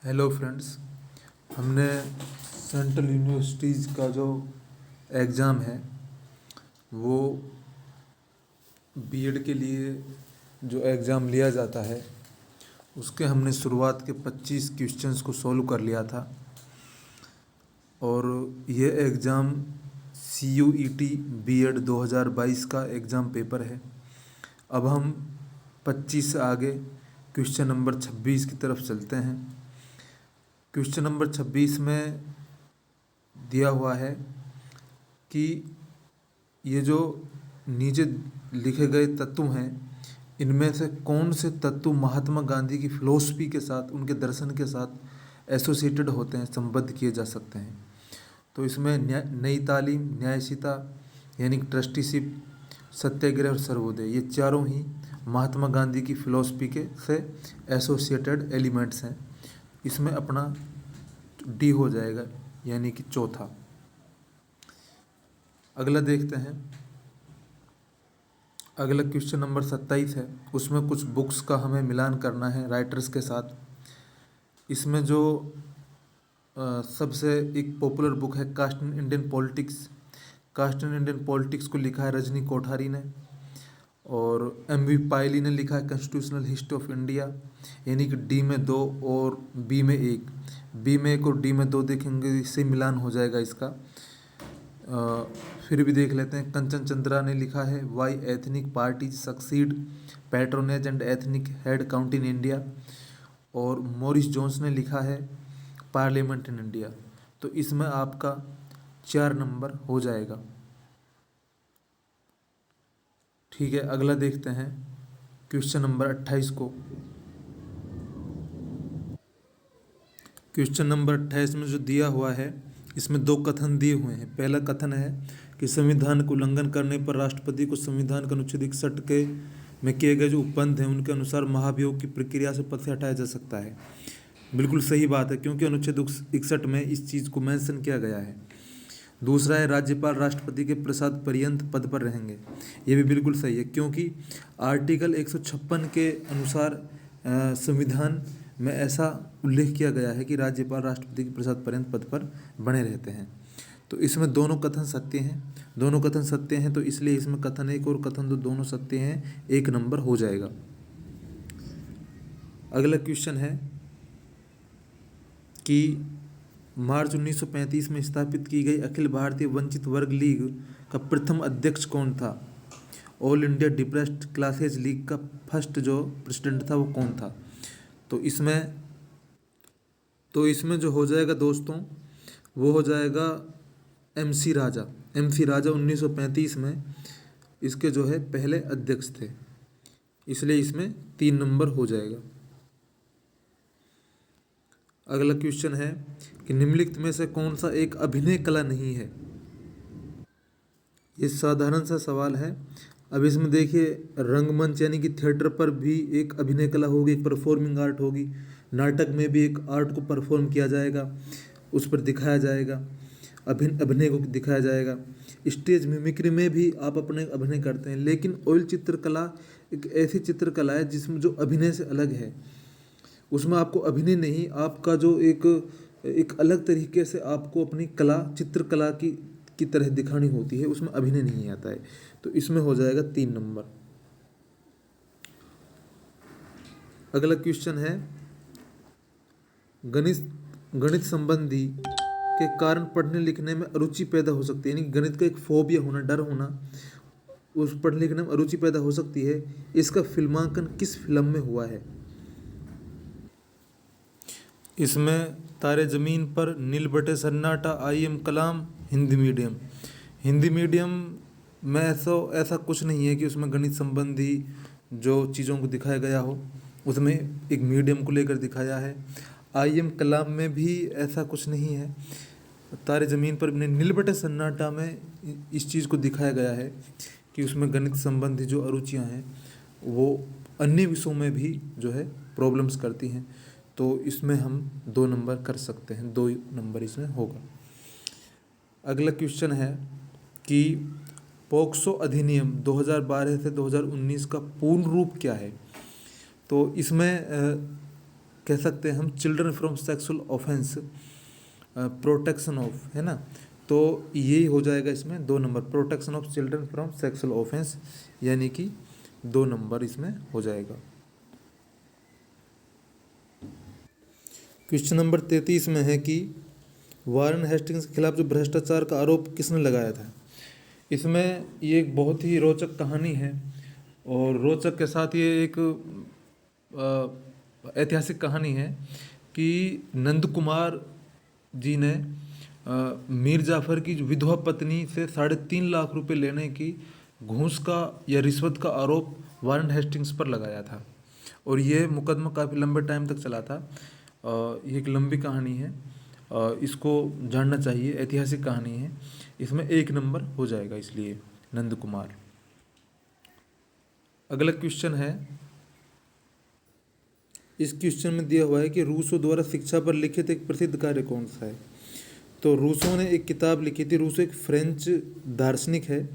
Hello friends. हमने central universities का जो एग्ज़ाम है वो बीएड के लिए जो एग्ज़ाम लिया जाता है उसके हमने शुरुआत के 25 क्वेश्चंस को सॉल्व कर लिया था। और ये एग्ज़ाम CUET बीएड 2022 का एग्ज़ाम पेपर है। अब हम 25 से आगे क्वेश्चन नंबर 26 की तरफ चलते हैं। क्वेश्चन नंबर 26 में दिया हुआ है कि ये जो नीचे लिखे गए तत्व हैं इनमें से कौन से तत्व महात्मा गांधी की फिलॉसफी के साथ, उनके दर्शन के साथ एसोसिएटेड होते हैं, संबद्ध किए जा सकते हैं। तो इसमें नई तालीम, न्यायशीता यानी ट्रस्टीशिप, सत्याग्रह और सर्वोदय, ये चारों ही महात्मा गांधी की फिलॉसफी के से एसोसिएटेड एलिमेंट्स हैं। इसमें अपना डी हो जाएगा यानी कि चौथा। अगला देखते हैं। अगला क्वेश्चन नंबर 27 है। उसमें कुछ बुक्स का हमें मिलान करना है राइटर्स के साथ। इसमें जो सबसे एक पॉपुलर बुक है caste in Indian politics. Caste in Indian politics को लिखा है रजनी कोठारी ने, और MV पायली ने लिखा है कॉन्स्टिट्यूशनल हिस्ट्री ऑफ इंडिया, यानी कि डी में 2 और बी में 1। बी में 1 और डी में 2 देखेंगे, इससे मिलान हो जाएगा इसका। फिर भी देख लेते हैं। कंचन चंद्रा ने लिखा है why ethnic parties succeed patronage and ethnic head count in India, और मॉरिस जोन्स ने लिखा है पार्लियामेंट इन इंडिया। तो इसमें आपका 4 नंबर हो जाएगा। ठीक है, अगला देखते हैं क्वेश्चन नंबर 28 को। क्वेश्चन नंबर 28 में जो दिया हुआ है इसमें 2 कथन दिए हुए हैं। पहला कथन है कि संविधान का उल्लंघन करने पर राष्ट्रपति को संविधान का अनुच्छेद 61 के में किए गए जो उपबंध हैं उनके अनुसार महाभियोग की प्रक्रिया से पद से हटाया जा सकता है। बिल्कुल सही बात है, क्योंकि अनुच्छेद 61 में इस चीज़ को मेंशन किया गया है। दूसरा है राज्यपाल राष्ट्रपति के प्रसाद पर्यंत पद पर रहेंगे। ये भी बिल्कुल सही है, क्योंकि आर्टिकल 156 के अनुसार संविधान में ऐसा उल्लेख किया गया है कि राज्यपाल राष्ट्रपति के प्रसाद पर्यंत पद पर बने रहते हैं। तो इसमें दोनों कथन सत्य हैं। दोनों कथन सत्य हैं तो इसलिए इसमें कथन 1 और कथन 2 दोनों सत्य हैं, 1 नंबर हो जाएगा। अगला क्वेश्चन है कि मार्च 1935 में स्थापित की गई अखिल भारतीय वंचित वर्ग लीग का प्रथम अध्यक्ष कौन था? All India depressed classes league का फर्स्ट जो प्रेसिडेंट था वो कौन था? तो इसमें जो हो जाएगा दोस्तों वो हो जाएगा MC राजा। MC राजा 1935 में इसके जो है पहले अध्यक्ष थे, इसलिए इसमें 3 नंबर हो जाएगा। अगला क्वेश्चन है कि निम्नलिखित में से कौन सा एक अभिनय कला नहीं है? ये साधारण सा सवाल है। अब इसमें देखिए, रंगमंच यानी कि थिएटर पर भी एक अभिनय कला होगी, एक परफॉर्मिंग आर्ट होगी। नाटक में भी एक आर्ट को परफॉर्म किया जाएगा, उस पर दिखाया जाएगा, अभिनय को दिखाया जाएगा। स्टेज मिमिक्री में भी आप अपने अभिनय करते हैं, लेकिन ऑयल चित्रकला एक ऐसी चित्रकला है जिसमें जो अभिनय से अलग है। उसमें आपको अभिनय नहीं, आपका जो एक अलग तरीके से आपको अपनी कला, चित्रकला की तरह दिखानी होती है, उसमें अभिनय नहीं आता है। तो इसमें हो जाएगा 3 नंबर। अगला क्वेश्चन है गणित संबंधी के कारण पढ़ने लिखने में अरुचि पैदा हो सकती है, यानी गणित का एक फोबिया होना, डर होना, उस पढ़ने लिखने में अरुचि पैदा हो सकती है। इसका फिल्मांकन किस फिल्म में हुआ है? इसमें तारे ज़मीन पर, नील बटे सन्नाटा, IM कलाम, हिंदी मीडियम। हिंदी मीडियम में ऐसा कुछ नहीं है कि उसमें गणित संबंधी जो चीज़ों को दिखाया गया हो, उसमें एक मीडियम को लेकर दिखाया है। IM कलाम में भी ऐसा कुछ नहीं है। तारे ज़मीन पर, नील बटे सन्नाटा में इस चीज़ को दिखाया गया है कि उसमें गणित संबंधी जो अरुचियाँ हैं वो अन्य विषयों में भी जो है प्रॉब्लम्स करती हैं। तो इसमें हम 2 नंबर कर सकते हैं, 2 नंबर इसमें होगा। अगला क्वेश्चन है कि पोक्सो अधिनियम 2012 से 2019 का पूर्ण रूप क्या है? तो इसमें कह सकते हैं हम children from sexual offence, protection of, है ना। तो यही हो जाएगा इसमें 2 number, protection of children from sexual offence, यानी कि 2 नंबर इसमें हो जाएगा। क्वेश्चन नंबर 33 में है कि वारेन हेस्टिंग्स के खिलाफ जो भ्रष्टाचार का आरोप किसने लगाया था। इसमें ये एक बहुत ही रोचक कहानी है, और रोचक के साथ ये एक ऐतिहासिक कहानी है कि नंद कुमार जी ने मीर जाफ़र की विधवा पत्नी से 3.5 लाख रुपए लेने की घूस का या रिश्वत का आरोप वारेन हेस्टिंग्स पर लगाया था, और ये मुकदमा काफ़ी लंबे टाइम तक चला था। ये एक लंबी कहानी है, इसको जानना चाहिए, ऐतिहासिक कहानी है। इसमें 1 नंबर हो जाएगा इसलिए नंद कुमार। अगला क्वेश्चन है, इस क्वेश्चन में दिया हुआ है कि रूसो द्वारा शिक्षा पर लिखित एक प्रसिद्ध कार्य कौन सा है। तो रूसो ने एक किताब लिखी थी। रूसो एक फ्रेंच दार्शनिक है।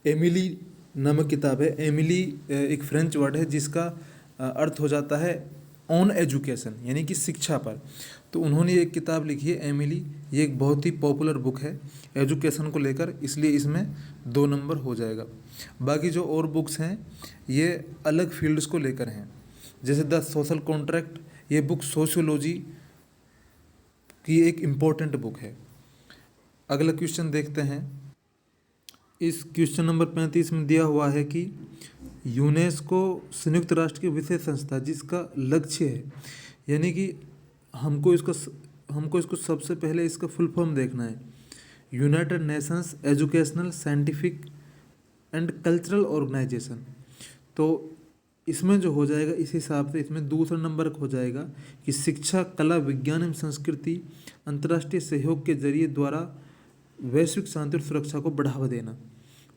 एमिली नामक किताब है। एमिली एक फ्रेंच वर्ड है जिसका अर्थ हो जाता है ऑन एजुकेशन, यानी कि शिक्षा पर। तो उन्होंने एक किताब लिखी है एमिली, ये एक बहुत ही पॉपुलर बुक है एजुकेशन को लेकर, इसलिए इसमें 2 नंबर हो जाएगा। बाकी जो और बुक्स हैं ये अलग फील्ड्स को लेकर हैं, जैसे द सोशल कॉन्ट्रैक्ट, ये बुक सोशियोलॉजी की एक इम्पोर्टेंट बुक है। अगला क्वेश्चन देखते हैं। इस क्वेश्चन नंबर 35 में दिया हुआ है कि यूनेस्को संयुक्त राष्ट्र की विशेष संस्था जिसका लक्ष्य है, यानी कि हमको इसको सबसे पहले इसका फुल फॉर्म देखना है। United Nations Educational Scientific and Cultural Organization. तो इसमें जो हो जाएगा इस हिसाब से इसमें दूसरा नंबर हो जाएगा कि शिक्षा, कला, विज्ञान एवं संस्कृति अंतर्राष्ट्रीय सहयोग के जरिए द्वारा वैश्विक शांति और सुरक्षा को बढ़ावा देना,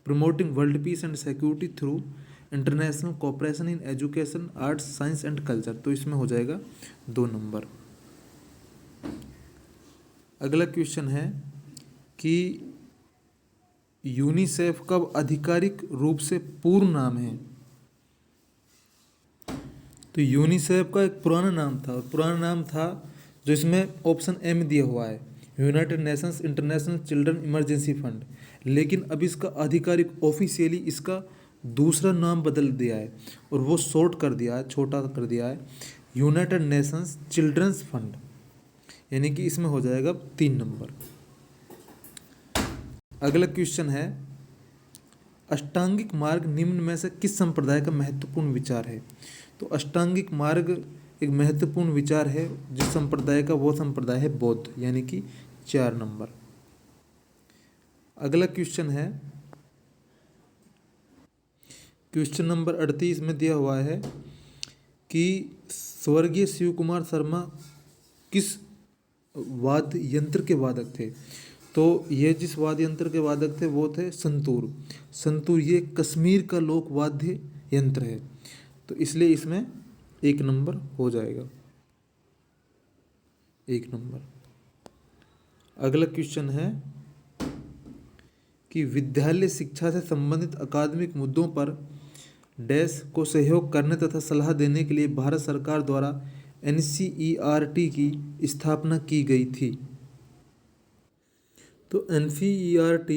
promoting world peace and security through international cooperation in education, arts, science and culture. तो इसमें हो जाएगा 2 नंबर। अगला क्वेश्चन है कि यूनिसेफ का आधिकारिक रूप से पूर्ण नाम है। तो यूनिसेफ का एक पुराना नाम था, और पुराना नाम था जो इसमें ऑप्शन ए में दिया हुआ है, United Nations international children emergency fund. लेकिन अब इसका आधिकारिक ऑफिशियली इसका दूसरा नाम बदल दिया है, और वो शॉर्ट कर दिया है, छोटा कर दिया है, यूनाइटेड नेशंस चिल्ड्रंस फंड, यानी कि इसमें हो जाएगा 3 नंबर। अगला क्वेश्चन है, अष्टांगिक मार्ग निम्न में से किस संप्रदाय का महत्वपूर्ण विचार है। तो अष्टांगिक मार्ग एक महत्वपूर्ण विचार है जिस संप्रदाय का, वो संप्रदाय है बौद्ध, यानी कि 4 नंबर। अगला क्वेश्चन है, क्वेश्चन नंबर 38 में दिया हुआ है कि स्वर्गीय शिव कुमार शर्मा किस वाद्य यंत्र के वादक थे। तो ये जिस वाद्य यंत्र के वादक थे वो थे संतूर। संतूर ये कश्मीर का लोक वाद्य यंत्र है, तो इसलिए इसमें 1 नंबर हो जाएगा, 1 नंबर। अगला क्वेश्चन है कि विद्यालय शिक्षा से संबंधित अकादमिक मुद्दों पर डैश को सहयोग करने तथा सलाह देने के लिए भारत सरकार द्वारा NCERT की स्थापना की गई थी। तो NCERT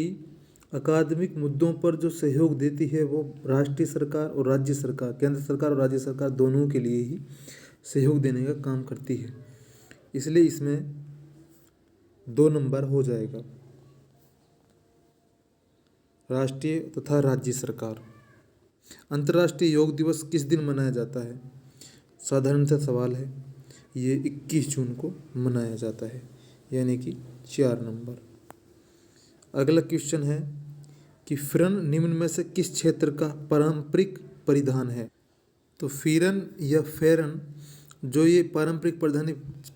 अकादमिक मुद्दों पर जो सहयोग देती है वो राष्ट्रीय सरकार और राज्य सरकार, केंद्र सरकार और राज्य सरकार दोनों के लिए ही सहयोग देने का काम करती है, इसलिए इसमें 2 नंबर हो जाएगा, राष्ट्रीय तथा राज्य सरकार। अंतर्राष्ट्रीय योग दिवस किस दिन मनाया जाता है। साधारण सा सवाल है, ये 21 जून को मनाया जाता है, यानी कि 4 नंबर। अगला क्वेश्चन है कि फिरन निम्न में से किस क्षेत्र का पारंपरिक परिधान है। तो फिरन या फेरन जो ये पारंपरिक परिधान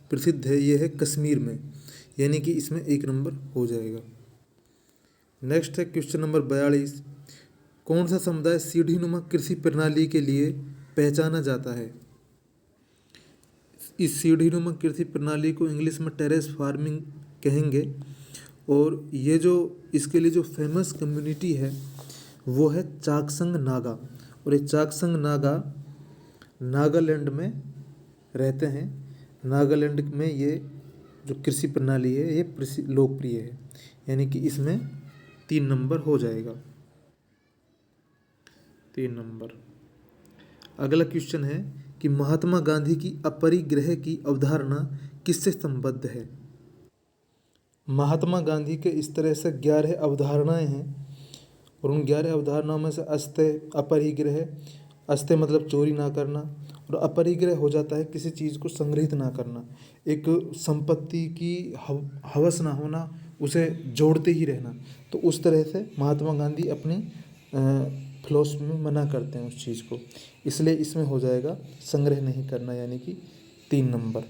प्रसिद्ध है ये है कश्मीर में, यानी कि इसमें 1 नंबर हो जाएगा। नेक्स्ट है क्वेश्चन नंबर 42, कौन सा समुदाय सीढ़ीनुमा कृषि प्रणाली के लिए पहचाना जाता है। इस सीढ़ीनुमा कृषि प्रणाली को इंग्लिश में टेरेस फार्मिंग कहेंगे, और ये जो इसके लिए जो फेमस कम्युनिटी है वो है चाकसंग नागा, और ये चाकसंग नागा नागालैंड में रहते हैं, नागालैंड में ये जो कृषि प्रणाली है ये लोकप्रिय है, यानी कि इसमें 3 नंबर हो जाएगा, 3 नंबर। अगला क्वेश्चन है कि महात्मा गांधी की अपरिग्रह की अवधारणा किससे संबद्ध है। महात्मा गांधी के इस तरह से 11 अवधारणाएं हैं और उन 11 अवधारणाओं में से अस्तेय, अपरिग्रह, अस्तेय मतलब चोरी ना करना, और अपरिग्रह हो जाता है किसी चीज़ को संग्रहित ना करना, एक संपत्ति की हवस ना होना, उसे जोड़ते ही रहना। तो उस तरह से महात्मा गांधी अपनी फिलॉसफी में मना करते हैं उस चीज़ को, इसलिए इसमें हो जाएगा संग्रह नहीं करना, यानी कि 3 नंबर।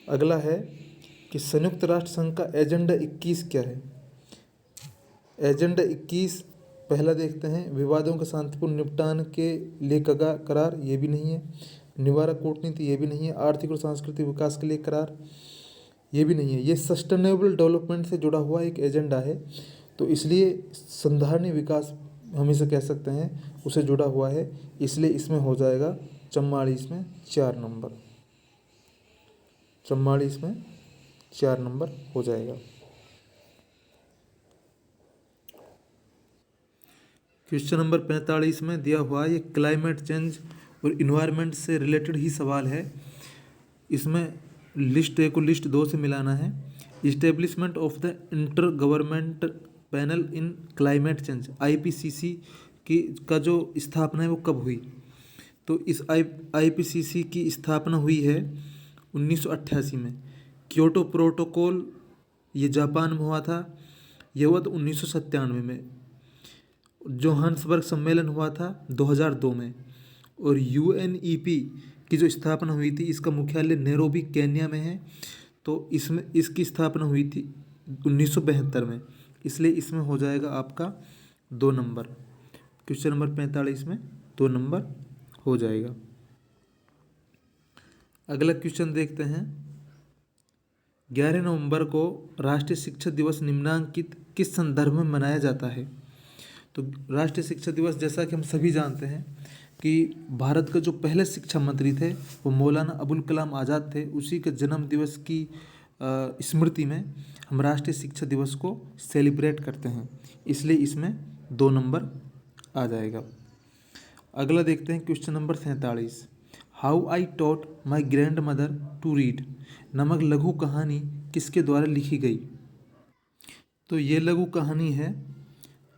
अगला है कि संयुक्त राष्ट्र संघ का एजेंडा 21 क्या है। एजेंडा 21 पहला देखते हैं, विवादों के शांतिपूर्ण निपटान के लिए करार, ये भी नहीं है। निवारक कूटनीति, ये भी नहीं है। आर्थिक और सांस्कृतिक विकास के लिए करार, ये भी नहीं है। ये सस्टेनेबल डेवलपमेंट से जुड़ा हुआ एक एजेंडा है, तो इसलिए संधारणीय विकास हम इसे कह सकते हैं, उसे जुड़ा हुआ है, इसलिए इसमें हो जाएगा 44 में 4 नंबर, 44 में 4 नंबर हो जाएगा। क्वेश्चन नंबर 45 में दिया हुआ ये क्लाइमेट चेंज और इन्वायरमेंट से रिलेटेड ही सवाल है। इसमें लिस्ट ए को लिस्ट 2 से मिलाना है। Establishment of the inter government panel in climate change, IPCC का जो स्थापना है वो कब हुई। तो इस IPCC की स्थापना हुई है 1988 में। क्योटो प्रोटोकॉल ये जापान में हुआ था, ये हुआ तो 1997 में। जोहान्सबर्ग सम्मेलन हुआ था 2002 में। और UNEP की जो स्थापना हुई थी, इसका मुख्यालय नैरोबी केन्या में है, तो इसमें इसकी स्थापना हुई थी 1972 में, इसलिए इसमें हो जाएगा आपका 2 नंबर। क्वेश्चन नंबर 45 में 2 नंबर हो जाएगा। अगला क्वेश्चन देखते हैं, 11 नवंबर को राष्ट्रीय शिक्षक दिवस निम्नांकित किस संदर्भ में मनाया जाता है। तो राष्ट्रीय शिक्षक दिवस, जैसा कि हम सभी जानते हैं कि भारत के जो पहले शिक्षा मंत्री थे वो मौलाना अबुल कलाम आज़ाद थे, उसी के जन्म दिवस की स्मृति में हम राष्ट्रीय शिक्षा दिवस को सेलिब्रेट करते हैं, इसलिए इसमें 2 नंबर आ जाएगा। अगला देखते हैं question number 47, how I taught my grandmother to read नामक लघु कहानी किसके द्वारा लिखी गई। तो ये लघु कहानी है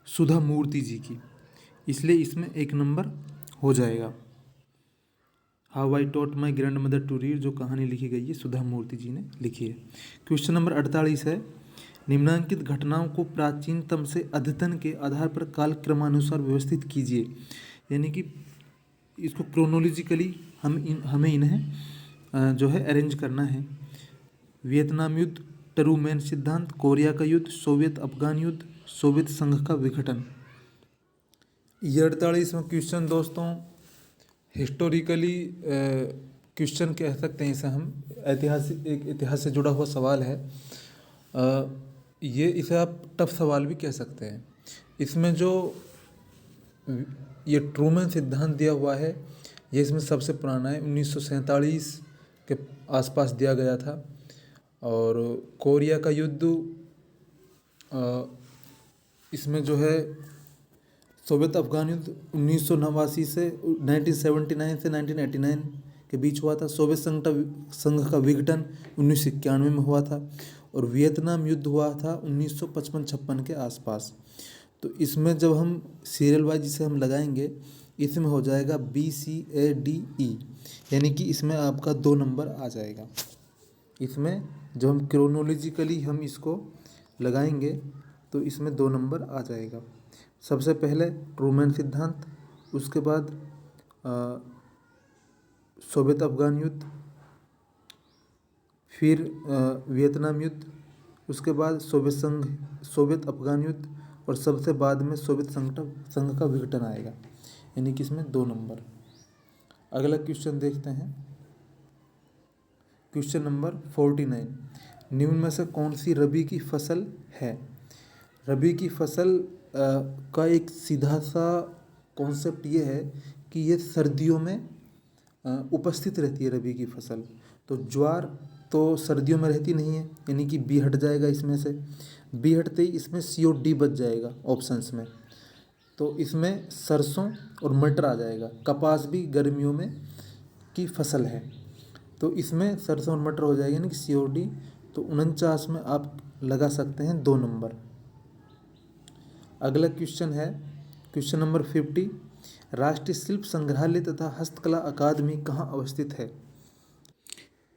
सुधा मूर्ति जी की, इसलिए इसमें 1 नंबर हो जाएगा। How I taught my grandmother to read जो कहानी लिखी गई है सुधा मूर्ति जी ने लिखी है। क्वेश्चन नंबर 48 है, निम्नांकित घटनाओं को प्राचीनतम से अद्यतन के आधार पर कालक्रमानुसार व्यवस्थित कीजिए, यानी कि इसको क्रोनोलॉजिकली हमें इन्हें जो है अरेंज करना है। वियतनाम युद्ध, ट्रूमैन सिद्धांत, कोरिया का युद्ध, सोवियत अफगान युद्ध, सोवियत संघ का विघटन। ये 48वां क्वेश्चन दोस्तों हिस्टोरिकली क्वेश्चन कह सकते हैं इसे हम, एक इतिहास से जुड़ा हुआ सवाल है। ये इसे आप टफ सवाल भी कह सकते हैं। इसमें जो ये ट्रूमैन सिद्धांत दिया हुआ है, ये इसमें सबसे पुराना है, 1947 के आसपास दिया गया था। और कोरिया का युद्ध इसमें जो है सोवियत अफगान युद्ध 1989 से 1979 से 1989 के बीच हुआ था। सोवियत संघ का विघटन 1991 में हुआ था। और वियतनाम युद्ध हुआ था 1955-56 के आसपास। तो इसमें जब हम सीरियल वाइज जिसे हम लगाएंगे, इसमें हो जाएगा BCADE, यानी कि इसमें आपका 2 नंबर आ जाएगा। इसमें जब हम क्रोनोलॉजिकली हम इसको लगाएंगे तो इसमें 2 नंबर आ जाएगा। सबसे पहले ट्रूमैन सिद्धांत, उसके बाद सोवियत अफगान युद्ध, फिर वियतनाम युद्ध, उसके बाद सोवियत अफगान युद्ध, और सबसे बाद में सोवियत संघ का विघटन आएगा, यानी कि इसमें 2 नंबर। अगला क्वेश्चन देखते हैं, क्वेश्चन नंबर 49, निम्न में से कौन सी रबी की फसल है। रबी की फसल का एक सीधा सा कॉन्सेप्ट ये है कि ये सर्दियों में उपस्थित रहती है रबी की फसल। तो ज्वार तो सर्दियों में रहती नहीं है, यानी कि बी हट जाएगा इसमें से। बी हटते ही इसमें सी और डी बच जाएगा ऑप्शंस में। तो इसमें सरसों और मटर आ जाएगा। कपास भी गर्मियों में की फसल है, तो इसमें सरसों और मटर हो जाएगा, यानी कि सी और डी। तो 49 में आप लगा सकते हैं 2 नंबर। अगला क्वेश्चन है क्वेश्चन नंबर 50। राष्ट्रीय शिल्प संग्रहालय तथा हस्तकला अकादमी कहाँ अवस्थित है?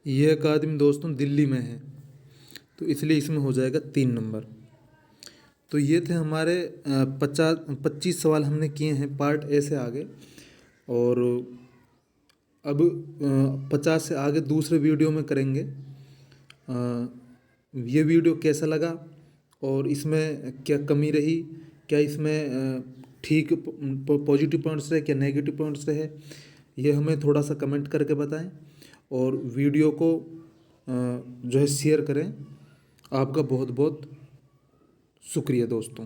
ये अकादमी दोस्तों दिल्ली में है, तो इसलिए इसमें हो जाएगा 3 नंबर। तो ये थे हमारे 25 सवाल हमने किए हैं पार्ट ए से आगे। और अब 50 से आगे दूसरे वीडियो में करेंगे। ये वीडियो कैसा लगा और इसमें क्या कमी रही, क्या इसमें ठीक पॉजिटिव पॉइंट्स रहे, क्या नेगेटिव पॉइंट्स रहे, ये हमें थोड़ा सा कमेंट करके बताएं। और वीडियो को जो है शेयर करें। आपका बहुत बहुत शुक्रिया दोस्तों।